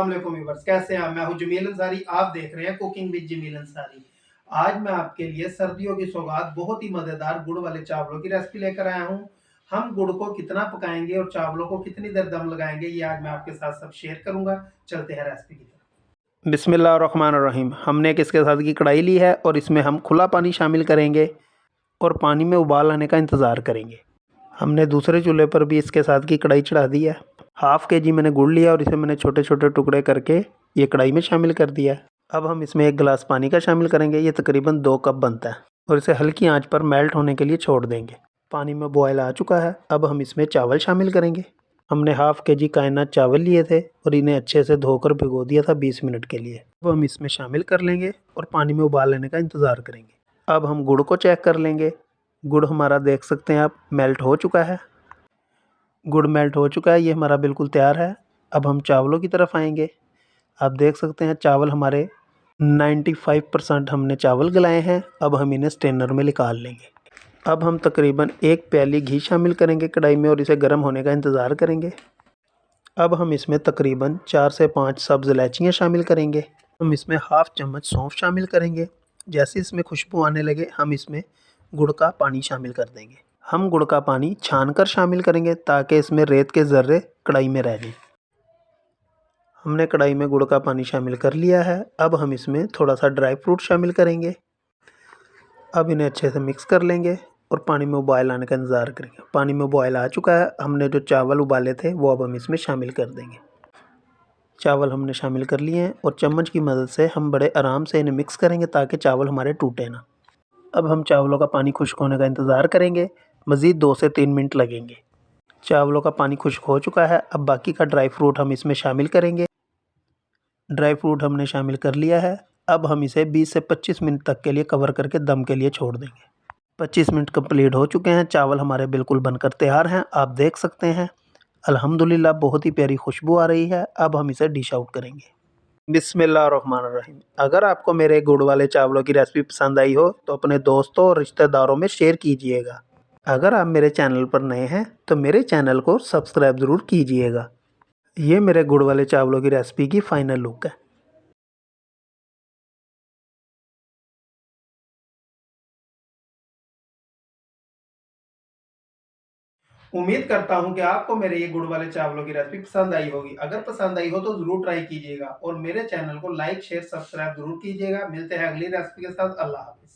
अस्सलाम वालेकुम व्यूअर्स, कैसे हैं आप? मैं हूं जमील अंसारी, आप देख रहे हैं कुकिंग विद जमील अंसारी। आज मैं आपके लिए सर्दियों की सौगात बहुत ही मज़ेदार गुड़ वाले चावलों की रेसिपी लेकर आया हूं। हम गुड़ को कितना पकाएंगे और चावलों को कितनी देर दम लगाएंगे, ये आज मैं आपके साथ सब शेयर करूंगा। चलते हैं रेसिपी की तरफ। बिस्मिल्लाहिर्रहमानिर्रहीम। हमने एक इसके साथ की कढ़ाई ली है और इसमें हम खुला पानी शामिल करेंगे और पानी में उबाल आने का इंतज़ार करेंगे। हमने दूसरे चूल्हे पर भी इसके साथ की कढ़ाई चढ़ा दी है। हाफ़ के जी मैंने गुड़ लिया और इसे मैंने छोटे छोटे टुकड़े करके ये कढ़ाई में शामिल कर दिया है। अब हम इसमें 1 गिलास पानी का शामिल करेंगे। ये तकरीबन 2 कप बनता है और इसे हल्की आंच पर मेल्ट होने के लिए छोड़ देंगे। पानी में बॉयल आ चुका है। अब हम इसमें चावल शामिल करेंगे। हमने हाफ़ के जी कायनात चावल लिए थे और इन्हें अच्छे से धोकर भिगो दिया था 20 मिनट के लिए। अब हम इसमें शामिल कर लेंगे और पानी में उबाल लेने का इंतज़ार करेंगे। अब हम गुड़ को चेक कर लेंगे। गुड़ हमारा देख सकते हैं आप मेल्ट हो चुका है। गुड़ मेल्ट हो चुका है, ये हमारा बिल्कुल तैयार है। अब हम चावलों की तरफ आएंगे। आप देख सकते हैं चावल हमारे 95% हमने चावल गलाए हैं। अब हम इन्हें स्ट्रेनर में निकाल लेंगे। अब हम तकरीबन 1 प्याली घी शामिल करेंगे कढ़ाई में और इसे गर्म होने का इंतज़ार करेंगे। अब हम इसमें तकरीबन 4 से 5 सब्ज़ इलायचियाँ शामिल करेंगे। हम इसमें हाफ़ चम्मच सौंफ शामिल करेंगे। जैसे इसमें खुशबू आने लगे हम इसमें गुड़ का पानी शामिल कर देंगे। हम गुड़ का पानी छानकर शामिल करेंगे ताकि इसमें रेत के ज़र्रे कढ़ाई में रह जाएं। हमने कढ़ाई में गुड़ का पानी शामिल कर लिया है। अब हम इसमें थोड़ा सा ड्राई फ्रूट शामिल करेंगे। अब इन्हें अच्छे से मिक्स कर लेंगे और पानी में उबाल आने का इंतज़ार करेंगे। पानी में बॉयल आ चुका है। हमने जो चावल उबाले थे वो अब हम इसमें शामिल कर देंगे। चावल हमने शामिल कर लिए हैं और चम्मच की मदद से हम बड़े आराम से इन्हें मिक्स करेंगे ताकि चावल हमारे टूटे ना। अब हम चावलों का पानी खुश्क होने का इंतज़ार करेंगे। मज़ीद 2 से 3 मिनट लगेंगे। चावलों का पानी खुश्क हो चुका है। अब बाकी का ड्राई फ्रूट हम इसमें शामिल करेंगे। ड्राई फ्रूट हमने शामिल कर लिया है। अब हम इसे 20 से 25 मिनट तक के लिए कवर करके दम के लिए छोड़ देंगे। 25 मिनट कंप्लीट हो चुके हैं। चावल हमारे बिल्कुल बनकर तैयार हैं। आप देख सकते हैं अल्हम्दुलिल्लाह बहुत ही प्यारी खुशबू आ रही है। अब हम इसे डिश आउट करेंगे। बिस्मिल्लाहिर्रहमानिर्रहीम। अगर आपको मेरे गुड़ वाले चावलों की रेसिपी पसंद आई हो तो अपने दोस्तों और रिश्तेदारों में शेयर कीजिएगा। अगर आप मेरे चैनल पर नए हैं तो मेरे चैनल को सब्सक्राइब ज़रूर कीजिएगा। ये मेरे गुड़ वाले चावलों की रेसिपी की फ़ाइनल लुक है। उम्मीद करता हूं कि आपको मेरे ये गुड़ वाले चावलों की रेसिपी पसंद आई होगी। अगर पसंद आई हो तो ज़रूर ट्राई कीजिएगा और मेरे चैनल को लाइक शेयर सब्सक्राइब ज़रूर कीजिएगा। मिलते हैं अगली रेसिपी के साथ। अल्लाह हाफ़िज़।